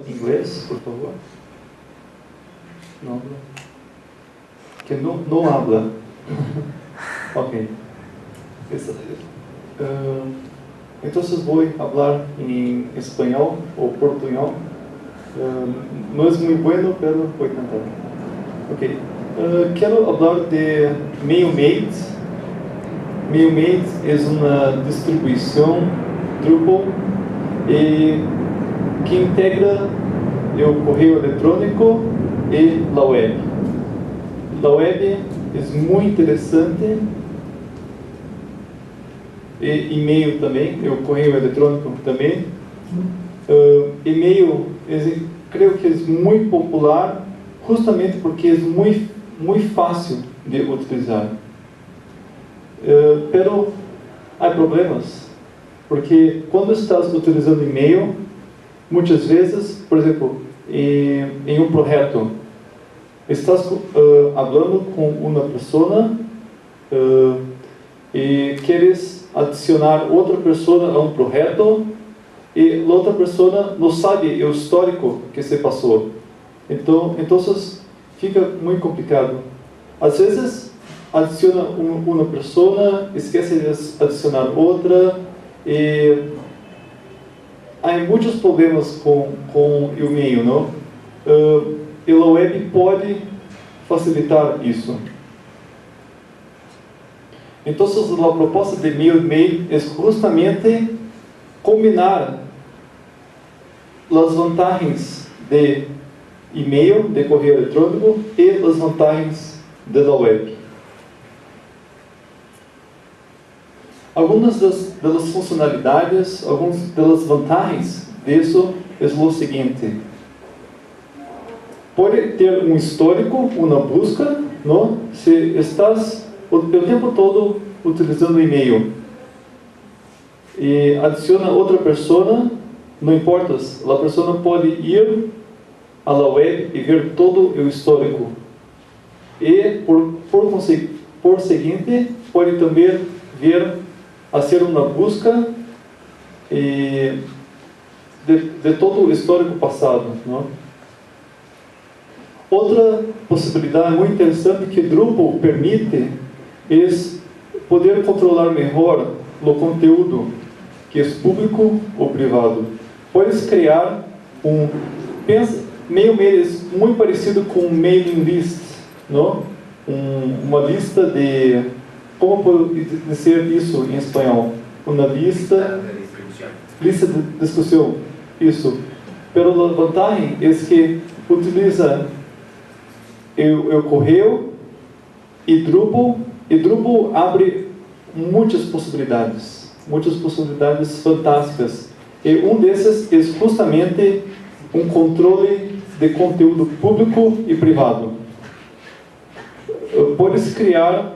Inglês, por favor. Não. Que não habla. Ok. Entonces voy a hablar en español o portuñol. No es muy bueno, pero voy a intentar. Ok. Quero hablar de MailMate. MailMate es una distribución Drupal que integra o correio eletrônico e a web. A web é muito interessante, e e-mail também, e o correio eletrônico também. E-mail, creio que é muito popular, justamente porque é muito fácil de utilizar. Pero há problemas, porque quando estás utilizando e-mail, muitas vezes, por exemplo, em um projeto, estás falando com uma pessoa e queres adicionar outra pessoa a um projeto e a outra pessoa não sabe o histórico que se passou. Então fica muito complicado. Às vezes, adiciona uma pessoa, esquece de adicionar outra e há muitos problemas com o e-mail, não? E a web pode facilitar isso. Então, a proposta de MailMate é justamente combinar as vantagens de e-mail, de correio eletrônico, e as vantagens da web. Algumas das funcionalidades, algumas das vantagens disso é o seguinte: pode ter um histórico, uma busca, não? Se estás o tempo todo utilizando o e-mail e adiciona outra pessoa, não importa, a pessoa pode ir à web e ver todo o histórico e por seguinte pode também ver fazer uma busca de todo o histórico passado, não? Outra possibilidade muito interessante que Drupal permite é poder controlar melhor o conteúdo que é público ou privado. Podes criar MailMate é muito parecido com mailing list, não? Uma lista de, como pode dizer isso em espanhol? Uma lista de discussão, isso. Pero a vantagem é que utiliza o correio e Drupal abre muitas possibilidades fantásticas. E desses é justamente controle de conteúdo público e privado. Podes criar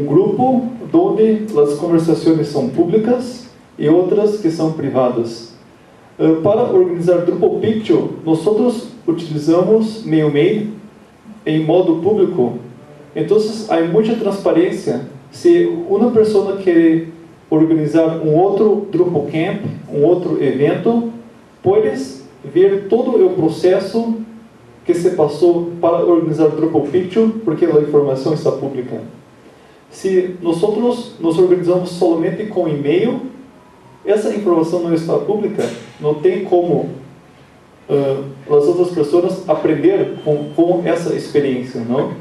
grupo onde as conversações são públicas e outras que são privadas. Para organizar Drupal Picture, nós utilizamos MailMate em modo público. Então, há muita transparência. Se uma pessoa quer organizar outro Drupal Camp, outro evento, podes ver todo o processo que se passou para organizar Drupal Picture, porque a informação está pública. Se nós nos organizamos somente com e-mail, essa informação não está pública, não tem como as outras pessoas aprender com essa experiência, não?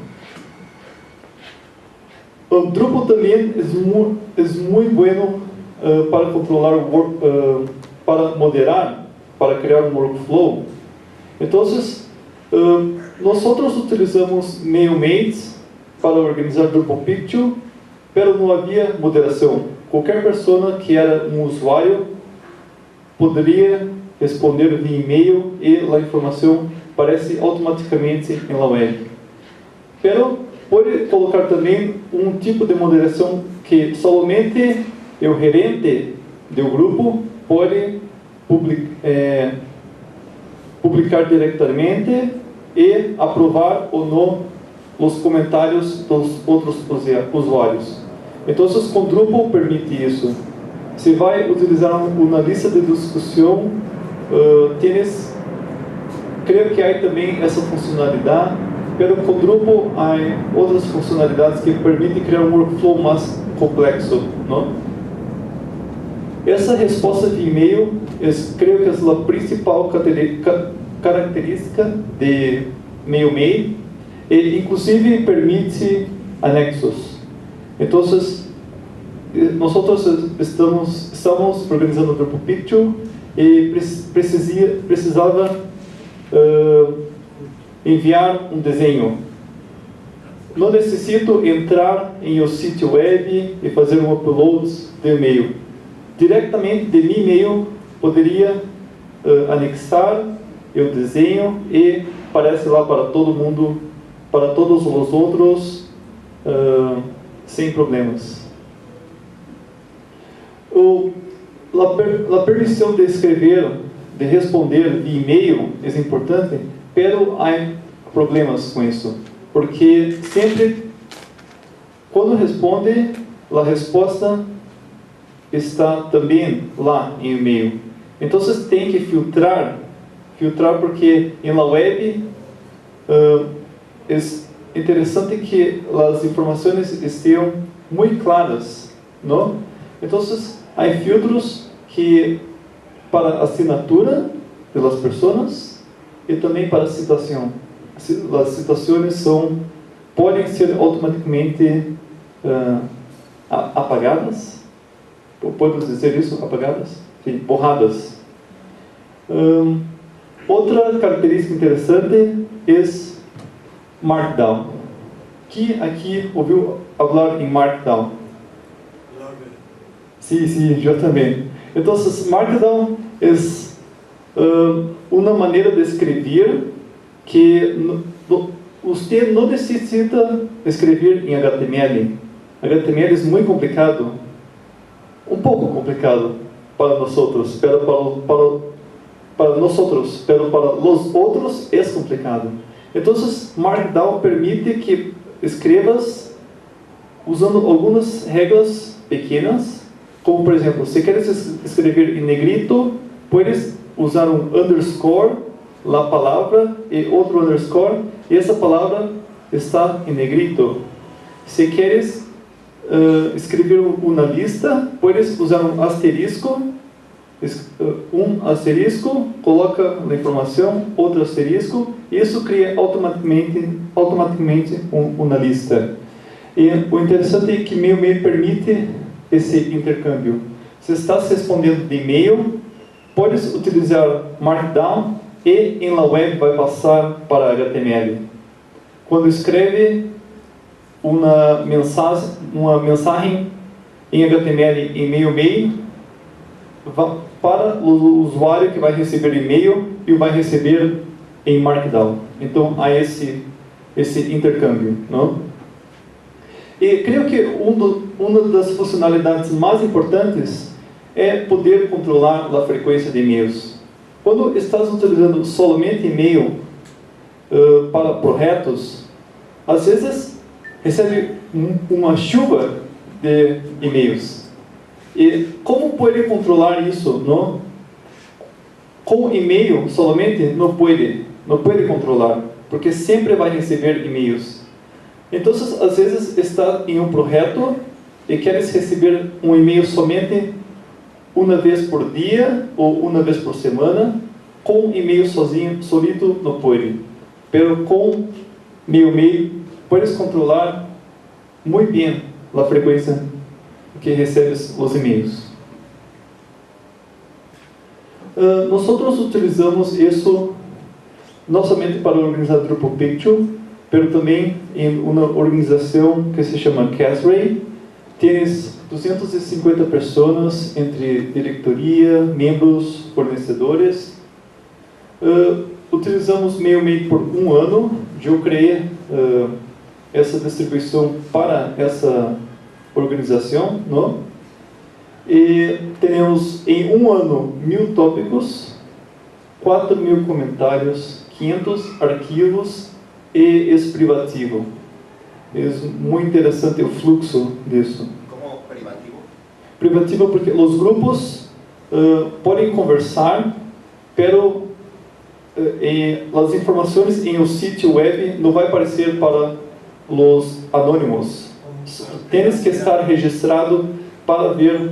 O Drupal também é muito bueno para controlar para moderar, para criar um workflow. Então, nós utilizamos MailMate para organizar Drupal Picture, pero não havia moderação. Qualquer pessoa que era usuário poderia responder via e-mail e a informação aparece automaticamente na web. Pero pode colocar também tipo de moderação que somente o gerente do grupo pode publicar diretamente e aprovar ou não os comentários dos outros usuários. Então, com Drupal permite isso. Se vai utilizar uma lista de discussão Creio que há também essa funcionalidade, mas com o Drupal há outras funcionalidades que permitem criar um workflow mais complexo, não? Essa resposta de e-mail, creio que é a principal característica de MailMail, e inclusive permite anexos. Então, nós estamos organizando o Drupal Picture e precisava enviar um desenho. Não necessito entrar em o sítio web e fazer um upload de e-mail. Diretamente de meu e-mail poderia anexar o desenho e aparece lá para todo mundo, para todos os outros, sem problemas. A permissão de escrever, de responder via e-mail é importante, pero há problemas com isso, porque sempre quando responde, a resposta está também lá em e-mail. Então você tem que filtrar porque na web é interessante que as informações estejam muito claras, não? Então há filtros que para assinatura pelas pessoas e também para citação. As citações podem ser automaticamente apagadas. Podemos dizer isso? Apagadas? Sim, borradas. Outra característica interessante é Markdown. Quem aqui ouviu falar em Markdown? Sim, eu também. Então, Markdown é uma maneira de escrever que você não necessita escrever em HTML. HTML é muito complicado, um pouco complicado para nós, pero para os outros é complicado. Então, Markdown permite que escrevas usando algumas regras pequenas, como por exemplo, se queres escrever em negrito, puedes usar um underscore na palavra e outro underscore, e essa palavra está em negrito. Se queres escrever uma lista, puedes usar um asterisco, coloca a informação, outro asterisco, e isso cria automaticamente uma lista. E o interessante é que MailMail permite esse intercâmbio. Se estás respondendo de e-mail, podes utilizar Markdown e em la web vai passar para HTML. Quando escreve uma mensagem em HTML em MailMail, para o usuário que vai receber e-mail e vai receber em Markdown. Então há esse intercâmbio, não? E creio que uma das funcionalidades mais importantes é poder controlar a frequência de e-mails. Quando estás utilizando somente e-mail para projetos, às vezes recebe uma chuva de e-mails. E como pode controlar isso, não? Com e-mail somente não pode controlar, porque sempre vai receber e-mails. Então, às vezes está em um projeto e queres receber um e-mail somente uma vez por dia ou uma vez por semana. Com e-mail solito não pode. Pero com MailMail puedes controlar muito bem a frequência que recebes os e-mails. Nós utilizamos isso não somente para organizar Drupal Picture, mas também em uma organização que se chama Casray. Tens 250 pessoas entre diretoria, membros, fornecedores. Utilizamos MailMail por um ano. Eu criei essa distribuição para essa organização, não? E temos em um ano 1000 tópicos, 4000 comentários, 500 arquivos e privativo. É muito interessante o fluxo disso. Como privativo? Privativo porque os grupos podem conversar, pero as informações em o sítio web não vai aparecer para os anônimos. Tens que estar registrado para ver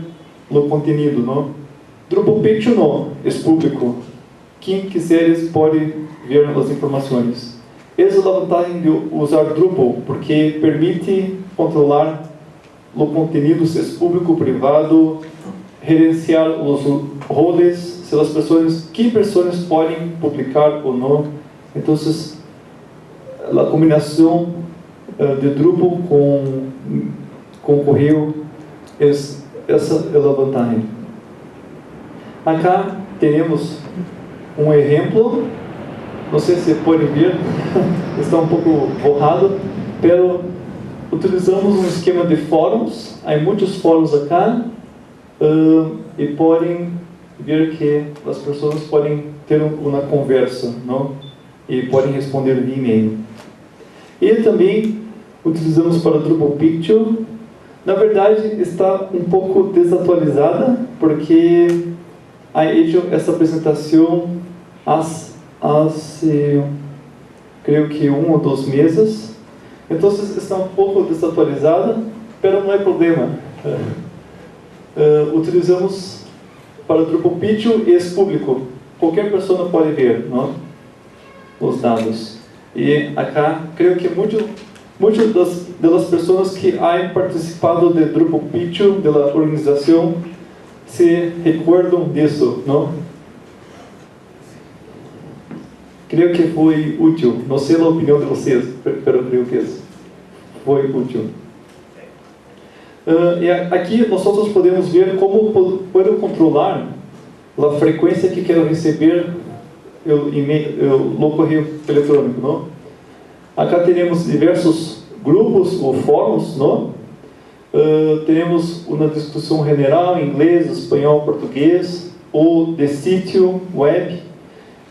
o conteúdo, não? Drupal Picture não, é público. Quem quiser pode ver as informações. Essa é a vantagem de usar Drupal, porque permite controlar o conteúdo, se é público, privado, gerenciar os roles, se as pessoas, que pessoas podem publicar ou não. Então, a combinação de Drupal com correio, essa é a vantagem. Acá temos um exemplo, não sei se podem ver, está um pouco borrado, mas utilizamos um esquema de fóruns, há muitos fóruns acá, e podem ver que as pessoas podem ter uma conversa, não? E podem responder via e-mail. E também utilizamos para Drupal Picture. Na verdade, está um pouco desatualizada, porque há hecho essa apresentação creio que 1 ou 2 meses. Então, está um pouco desatualizada, mas não é problema. Utilizamos para Drupal Picture e é público. Qualquer pessoa pode ver, não? Os dados. E acá, creio que muitas das pessoas que têm participado de Drupal Picture, da organização, se recordam disso, não? Creio que foi útil. Não sei a opinião de vocês, mas creio que foi útil. E aqui nós podemos ver como podemos controlar a frequência que quero receber o correio eletrônico, não? Acá temos diversos grupos ou fóruns, não? Temos uma discussão general em inglês, espanhol, português, ou de sítio web.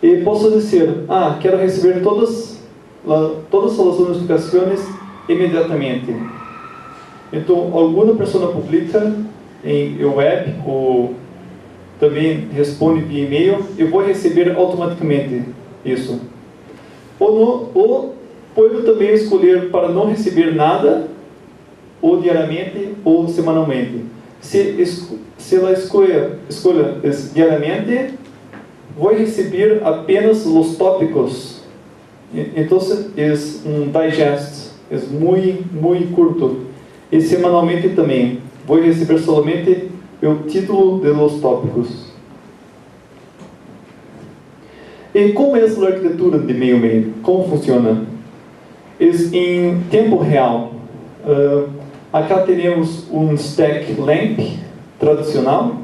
E posso dizer, quero receber todas as notificações imediatamente. Então, alguma pessoa publica em web ou também responde via e-mail, eu vou receber automaticamente isso. Ou pode também escolher para não receber nada, ou diariamente ou semanalmente. Se ela escolha diariamente, vou receber apenas os tópicos. Então, é um digest, é muito curto. E semanalmente também, vou receber somente o título de los tópicos. E como é a arquitetura de mail? Como funciona? É em tempo real. Acá temos um stack LAMP tradicional,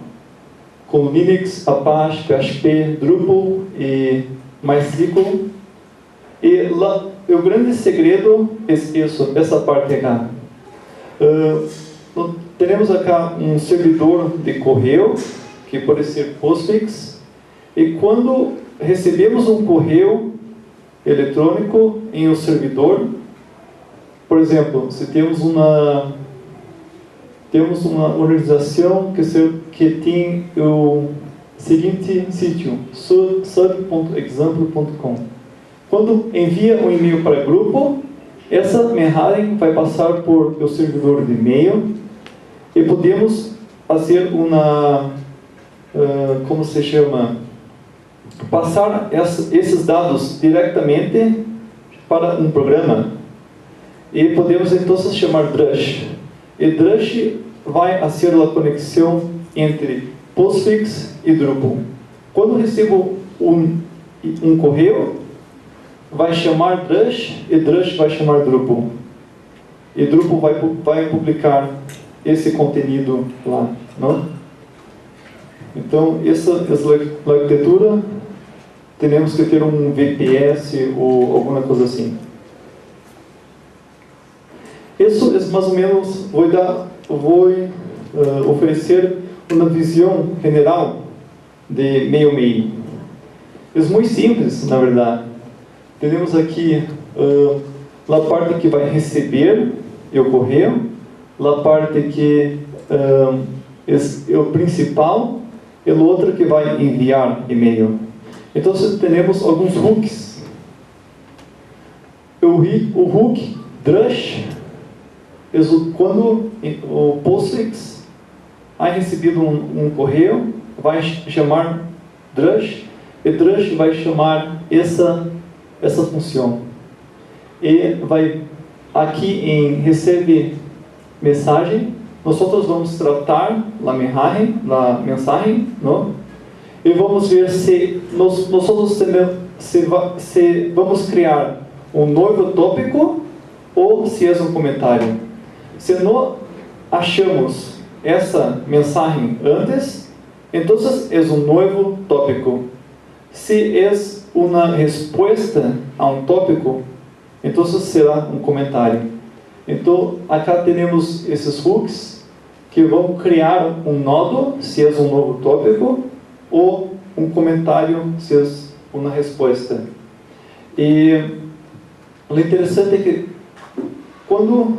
com Linux, Apache, PHP, Drupal e MySQL. E lá, o grande segredo é isso, essa parte acá. Temos acá um servidor de correio, que pode ser Postfix, e quando recebemos um correio eletrônico em um servidor, por exemplo, se temos uma organização que tem o seguinte sítio, sub.example.com. Quando envia um e-mail para o grupo, essa mensagem vai passar por o servidor de e-mail e podemos fazer como se chama? Passar esses dados diretamente para um programa. E podemos então chamar Drush. E Drush vai ser a conexão entre Postfix e Drupal. Quando recebo um correio, vai chamar Drush e Drush vai chamar Drupal. E Drupal vai publicar esse conteúdo lá, não? Então, essa é a arquitetura. Temos que ter um VPS ou alguma coisa assim. Isso é mais ou menos, vou oferecer uma visão general de mail. É muito simples, na verdade. Temos aqui a parte que vai receber o correio, a parte que é o principal, e a outra que vai enviar e-mail. Então, temos alguns hooks. O hook drush é quando o PostFix ha recebido um correio, vai chamar drush, e drush vai chamar essa função. E vai aqui em recebe mensagem, nós vamos tratar a mensagem, não? E vamos ver se nós vamos criar um novo tópico ou se é um comentário. Se não achamos essa mensagem antes, então é um novo tópico. Se é uma resposta a um tópico, então será um comentário. Então, acá temos esses hooks que vão criar um nodo, se é um novo tópico, ou um comentário, se é uma resposta. E o interessante é que quando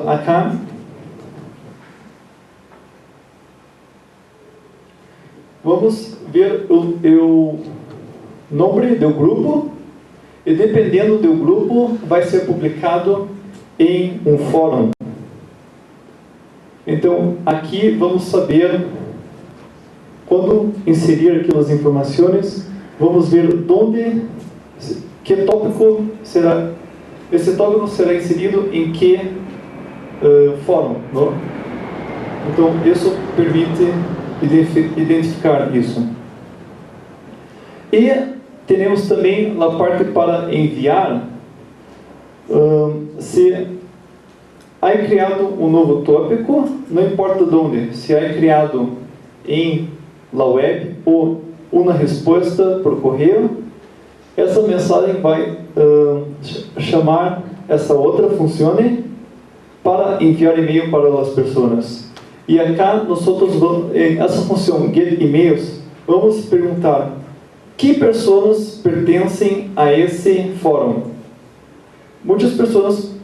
acá vamos ver o nome do grupo, e dependendo do grupo vai ser publicado em um fórum. Então aqui vamos saber quando inserir aquelas informações, vamos ver que tópico será. Esse tópico será inserido em que fórum, não? Então isso permite identificar isso. E temos também a parte para enviar. Se há criado um novo tópico, não importa de onde, se há criado em la web ou uma resposta por correio, essa mensagem vai chamar essa outra função para enviar e-mail para as pessoas. E acá nós vamos, essa função get emails, vamos perguntar que pessoas pertencem a esse fórum. Muitas pessoas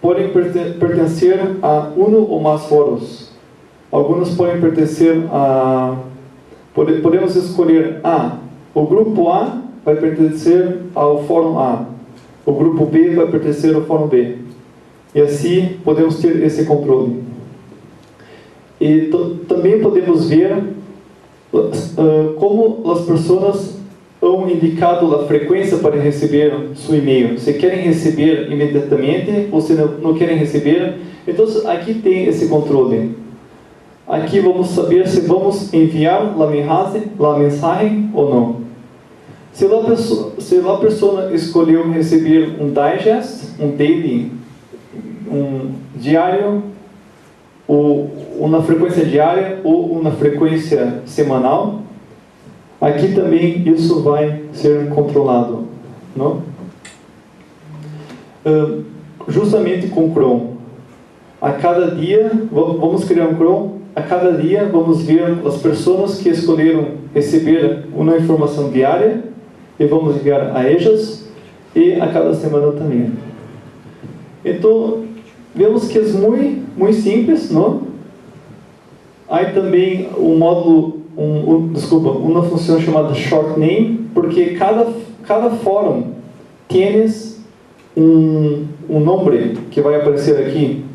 podem pertencer a um ou mais fóruns. Algumas podem pertencer a... Podemos escolher o grupo A vai pertencer ao fórum A. O grupo B vai pertencer ao fórum B. E assim podemos ter esse controle. E também podemos ver como as pessoas han indicado a frequência para receber seu e-mail. Se querem receber imediatamente ou se não querem receber. Então aqui tem esse controle. Aqui vamos saber se vamos enviar a mensagem ou não. Se a pessoa escolheu receber um digest, um daily, um diário, ou uma frequência diária ou uma frequência semanal, aqui também isso vai ser controlado, não? Justamente com Chrome. A cada dia, vamos criar um Chrome, a cada dia vamos ver as pessoas que escolheram receber uma informação diária e vamos enviar a elas, e a cada semana também. Então, vemos que é muito simples, não? Há também um módulo, uma função chamada short name, porque cada fórum tem um nome que vai aparecer aqui.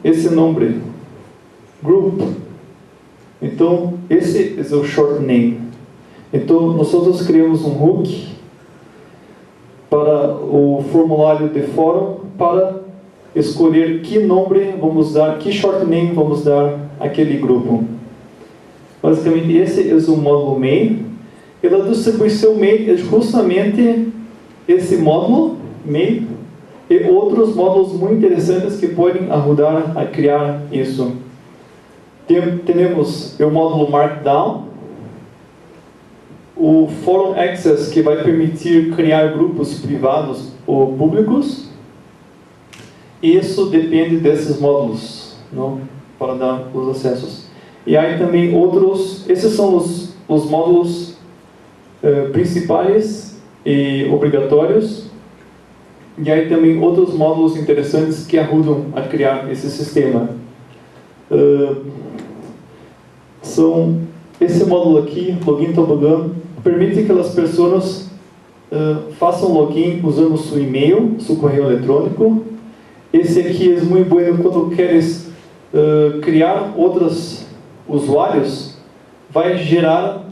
Esse nome, group. Então, esse é o short name. Então, nós criamos um hook para o formulário de fórum para escolher que nome vamos dar, que short name vamos dar àquele grupo. Basicamente, esse é o módulo main. E a distribuição main é justamente esse módulo main e outros módulos muito interessantes que podem ajudar a criar isso. Temos o módulo Markdown, o Forum Access, que vai permitir criar grupos privados ou públicos. Isso depende desses módulos, não? Para dar os acessos. E aí também outros, esses são os módulos principais e obrigatórios. E aí também outros módulos interessantes que ajudam a criar esse sistema. são esse módulo aqui, login tobogã, permite que as pessoas façam login usando seu e-mail, seu correio eletrônico. Esse aqui é muito bom quando queres criar outros usuários, vai gerar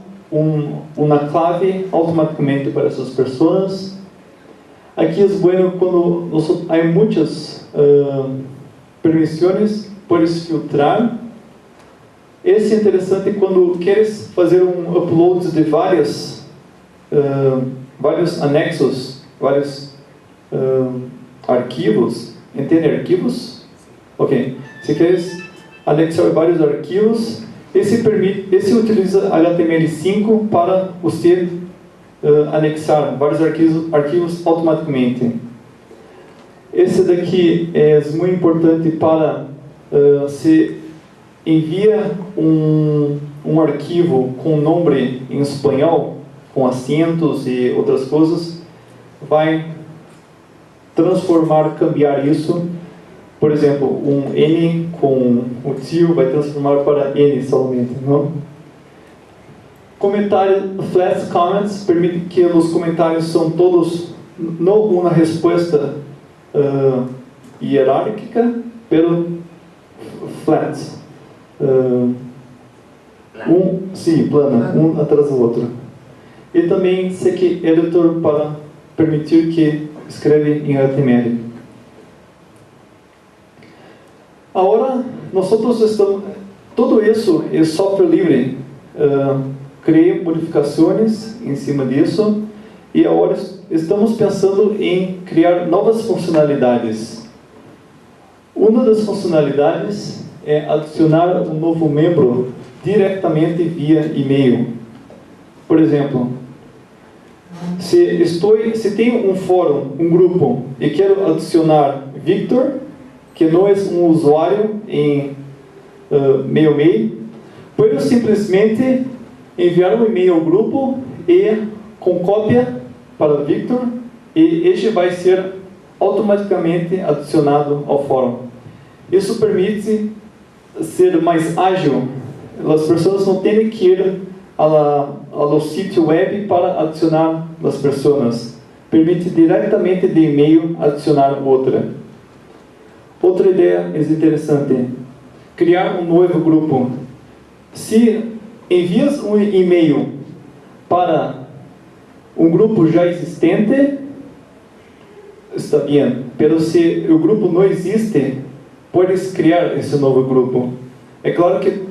uma clave automaticamente para essas pessoas. Aqui é bom quando há muitas permissões, podes filtrar. Esse é interessante quando queres fazer upload de vários anexos, vários arquivos. Entende arquivos? Ok. Se queres anexar vários arquivos, esse utiliza HTML5 para você anexar vários arquivos automaticamente. Esse daqui é muito importante para se envia um arquivo com nome em espanhol, com acentos e outras coisas, vai transformar, cambiar isso. Por exemplo, um N com o tio vai transformar para N somente, não? Comentário, flat comments, permite que os comentários são todos, não uma resposta hierárquica, pelo flat. Plana, um atrás do outro. E também seq editor para permitir que escreve em HTML. Agora, nós estamos, tudo isso é software livre. Criei modificações em cima disso e agora estamos pensando em criar novas funcionalidades. Uma das funcionalidades é adicionar um novo membro diretamente via e-mail. Por exemplo, se tenho um fórum, um grupo, e quero adicionar Victor, que não é um usuário em MailMail, posso simplesmente enviar um e-mail ao grupo e com cópia para Victor, e este vai ser automaticamente adicionado ao fórum. Isso permite ser mais ágil. As pessoas não têm que ir ao sítio web para adicionar as pessoas. Permite diretamente de e-mail adicionar outra. Outra ideia é interessante. Criar um novo grupo. Se envias um e-mail para um grupo já existente, está bem. Mas se o grupo não existe, podes criar esse novo grupo. É claro que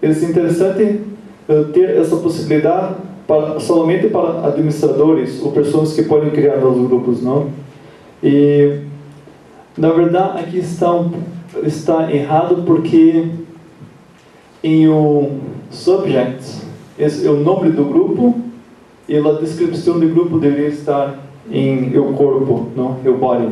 é interessante ter essa possibilidade somente para administradores ou pessoas que podem criar novos grupos, não? E na verdade aqui está errado porque em o subject é o nome do grupo e a descrição do grupo deveria estar em o corpo, não? O body.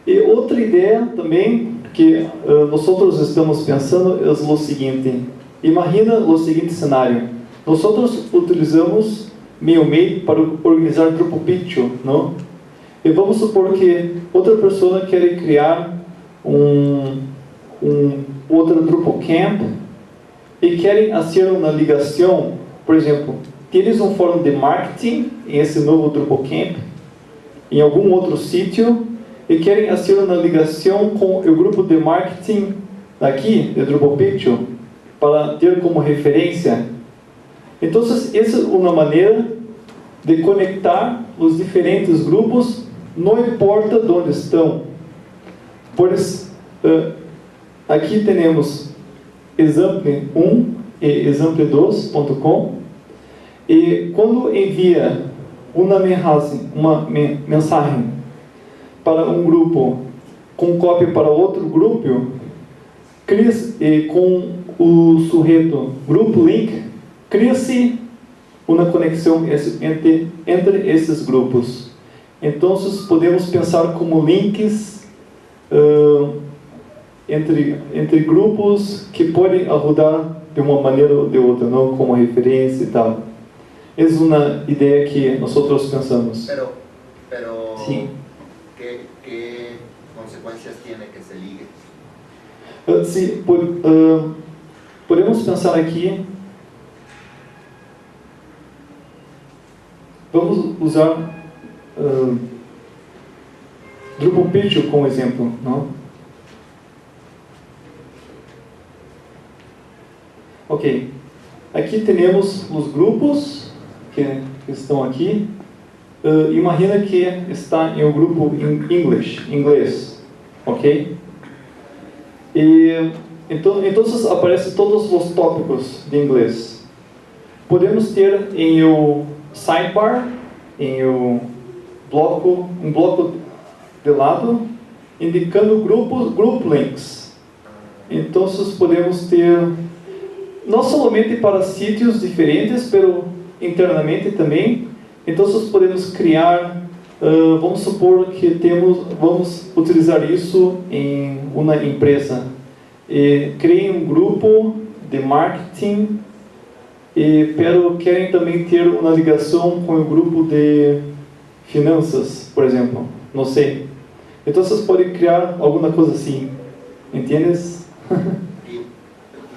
E outra ideia também que nós estamos pensando é o seguinte: imagina o seguinte cenário. Nós utilizamos MailMail para organizar Drupal Picture, não? E vamos supor que outra pessoa quer criar outro Drupal Camp e querem fazer uma ligação. Por exemplo, tens um fórum de marketing em esse novo Drupal Camp em algum outro sítio e querem fazer uma ligação com o grupo de marketing aqui, de Drupal Picture, para ter como referência. Então, essa é uma maneira de conectar os diferentes grupos, não importa de onde estão. Aqui temos example1 e example2.com, e quando envia uma mensagem para um grupo com cópia para outro grupo, com o sujeito grupo link, cria-se uma conexão entre esses grupos. Então, podemos pensar como links entre grupos que podem ajudar de uma maneira ou de outra, não como referência e tal. É uma ideia que nós pensamos. Pero sim. ¿qué consecuencias tiene que se ligue? Podemos pensar aqui, vamos usar Drupal Picture como exemplo, não? Ok, aqui temos os grupos que estão aqui. Imagina que está em um grupo em inglês, ok? E então aparecem todos os tópicos de inglês. Podemos ter em o sidebar, em o bloco, um bloco de lado, indicando group links. Então podemos ter não somente para sítios diferentes, mas internamente também. Então podemos criar, vamos supor que vamos utilizar isso em uma empresa. Criem um grupo de marketing, pero querem também ter uma ligação com o grupo de finanças, por exemplo. Não sei. Então vocês podem criar alguma coisa assim. Entendes?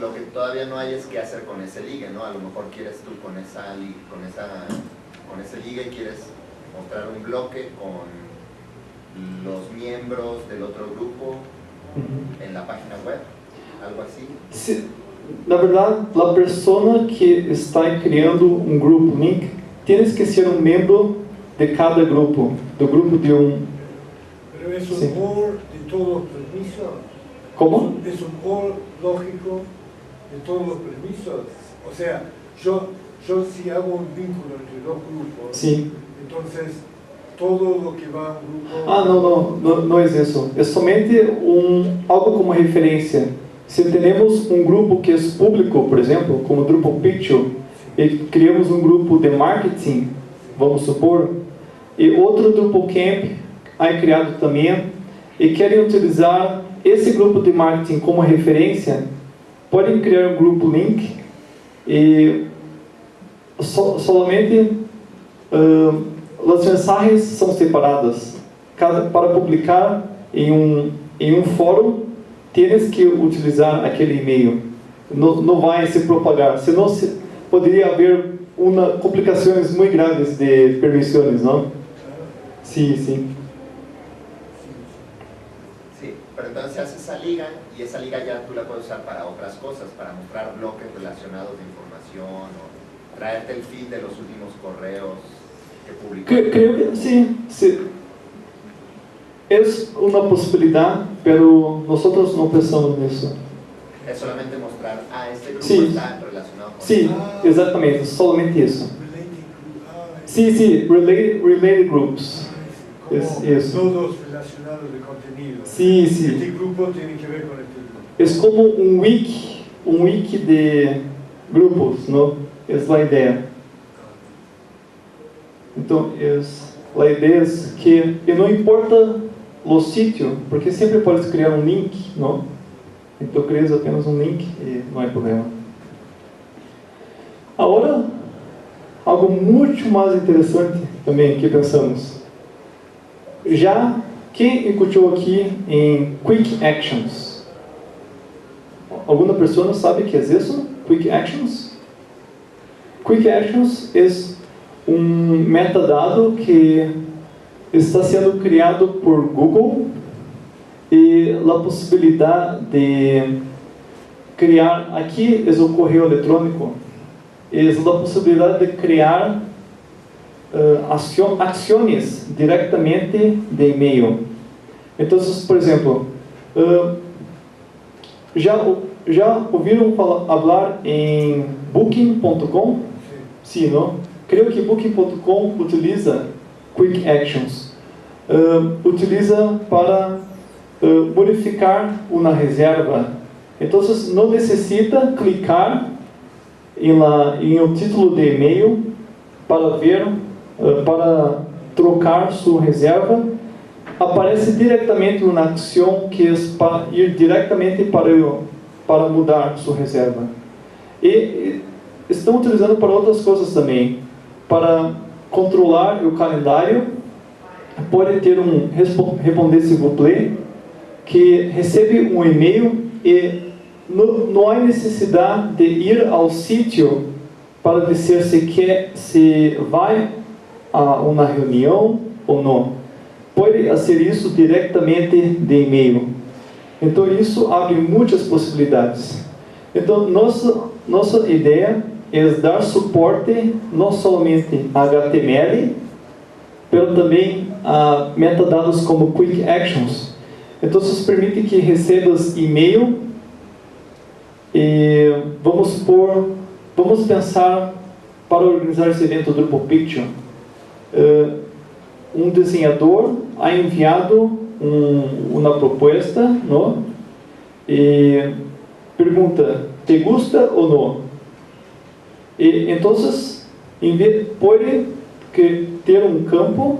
Lo que todavía no hay es qué hacer con ese ligue, ¿no? A lo mejor quieres tú con ese ligue quieres mostrar un bloque con los miembros del otro grupo en la página web, algo así. Sí, na verdade, a pessoa que está criando um grupo link, tienes que ser um membro de cada grupo, do grupo de um. Pero es un OR de todos los permisos. ¿Cómo? Es un OR lógico de todos los permisos. O sea, yo si hago un vínculo entre dos grupos, Sim. entonces todo lo que va a un grupo... Não é isso. É somente algo como referência. Se temos um grupo que é público, por exemplo, como o Drupal Picture, e criamos um grupo de marketing, vamos supor, e outro Drupal Camp é criado também, e querem utilizar esse grupo de marketing como referência, podem criar um grupo link e somente as mensagens são separadas. Para publicar em um fórum, tienes que utilizar aquele e-mail. Não vai se propagar, senão poderia haver complicações muito graves de permissões, não? Sim, sim. Pero entonces haces esa liga y esa liga ya tú la puedes usar para otras cosas, para mostrar bloques relacionados de información o traerte el feed de los últimos correos que publicó. Creo que sí. Es una posibilidad, pero nosotros no pensamos nisso. Es solamente mostrar, este grupo sí. Está relacionado con Sí, exatamente, solamente isso. Sí, related groups. Eso. Todos relacionados de contenido. Sí. Este grupo tiene que ver con este grupo. Es como un wiki de grupos, ¿no? Es la idea. Entonces, la idea es que no importa o sítio, porque sempre podes criar um link, não? Então crias apenas um link e não há problema. Agora, algo muito mais interessante também que pensamos. Já quem escutou aqui em Quick Actions? Alguma pessoa sabe o que é isso? Quick Actions? Quick Actions é metadado que está sendo criado por Google e a possibilidade de criar, aqui é o correio eletrônico, é a possibilidade de criar ações diretamente de e-mail. Então, por exemplo, já ouviram falar em Booking.com? Sim, não? Creio que Booking.com utiliza Quick Actions. Utiliza para modificar uma reserva. Então, não necessita clicar em um título de e-mail para ver, para trocar sua reserva. Aparece diretamente uma ação que é para ir diretamente para mudar sua reserva. E estão utilizando para outras coisas também. Para controlar o calendário, pode ter um responder s'il vous plaît, que recebe um e-mail não há necessidade de ir ao sítio para dizer se vai a uma reunião ou não. Pode fazer isso diretamente de e-mail. Então isso abre muitas possibilidades. Então nossa ideia é dar suporte não somente a HTML, mas também a metadados como Quick Actions. Então isso permite que recebas e-mail e vamos pensar para organizar esse evento Drupal Picture. Um desenhador ha enviado uma proposta, não? E pergunta, te gusta ou não? E então, pode ter um campo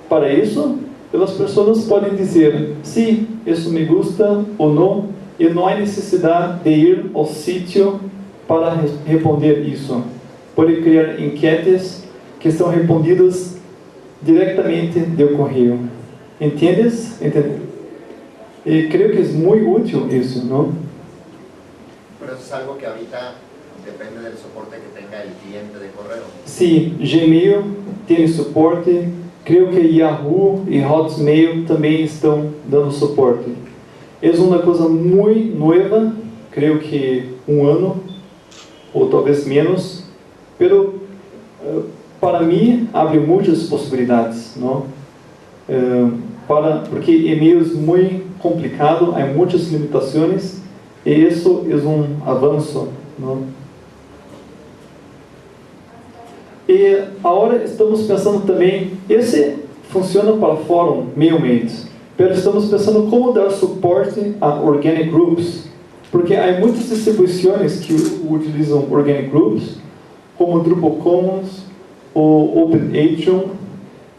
para isso, e as pessoas podem dizer, sim, isso me gusta ou não, e não há necessidade de ir ao sítio para responder isso. Pode criar enquetes que são respondidas diretamente do correio. ¿Entiendes? Y creo que es muy útil eso, ¿no? Pero eso es algo que ahorita depende del soporte que tenga el cliente de correo. Sí, Gmail tiene soporte. Creo que Yahoo y Hotmail también están dando soporte. Es una cosa muy nueva, creo que un año o tal vez menos, pero para mí abre muchas posibilidades, ¿no? Porque e-mail es muy complicado, hay muchas limitaciones y eso es un avanzo, ¿no? E agora estamos pensando também, esse funciona para fórum, MailMate, mas estamos pensando como dar suporte a Organic Groups, porque há muitas distribuições que utilizam Organic Groups, como Drupal Commons ou OpenAction,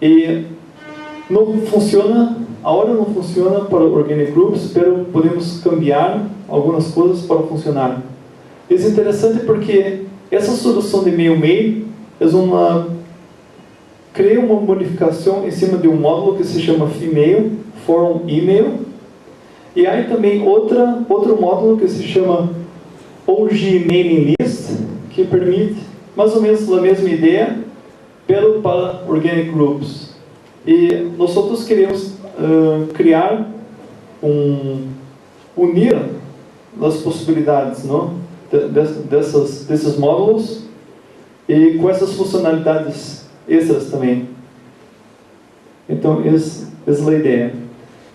e não funciona, agora não funciona para Organic Groups, mas podemos cambiar algumas coisas para funcionar. É interessante porque essa solução de MailMate cria uma modificação em cima de um módulo que se chama Female, Forum Email, e há também outro módulo que se chama OG Mailing List, que permite mais ou menos a mesma ideia, pero para Organic Groups. E nós queremos criar unir as possibilidades, não? Desses módulos e com essas funcionalidades extras também. Então, essa é a ideia.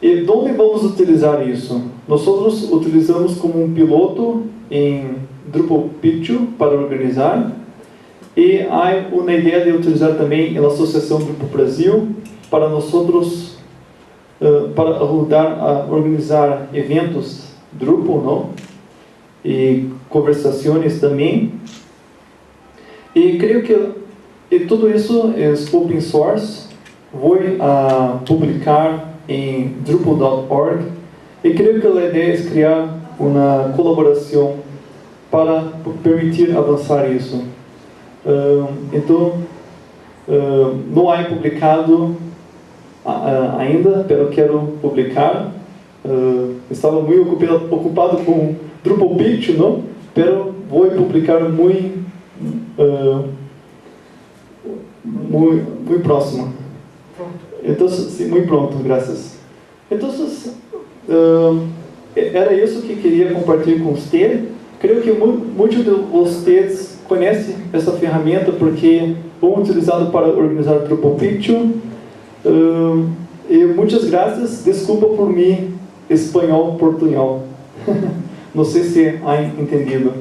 E onde vamos utilizar isso? Nós utilizamos como um piloto em Drupal Picture para organizar, e há uma ideia de utilizar também na Associação Drupal Brasil para para ajudar a organizar eventos Drupal, não? E conversações também. E creio que tudo isso é open source. Vou publicar em Drupal.org e creio que a ideia é criar uma colaboração para permitir avançar isso. Então, não há publicado ainda, mas quero publicar. Estava muito ocupado com Drupal Picture, não? Mas vou publicar muito próximo. Então, sim, muito pronto, graças. Então, era isso que queria compartilhar com vocês. Creio que muitos de vocês conhecem essa ferramenta porque vão utilizá-la para organizar Drupal Picture. E muitas graças. Desculpa por mim espanhol portunhol. Não sei se há entendido.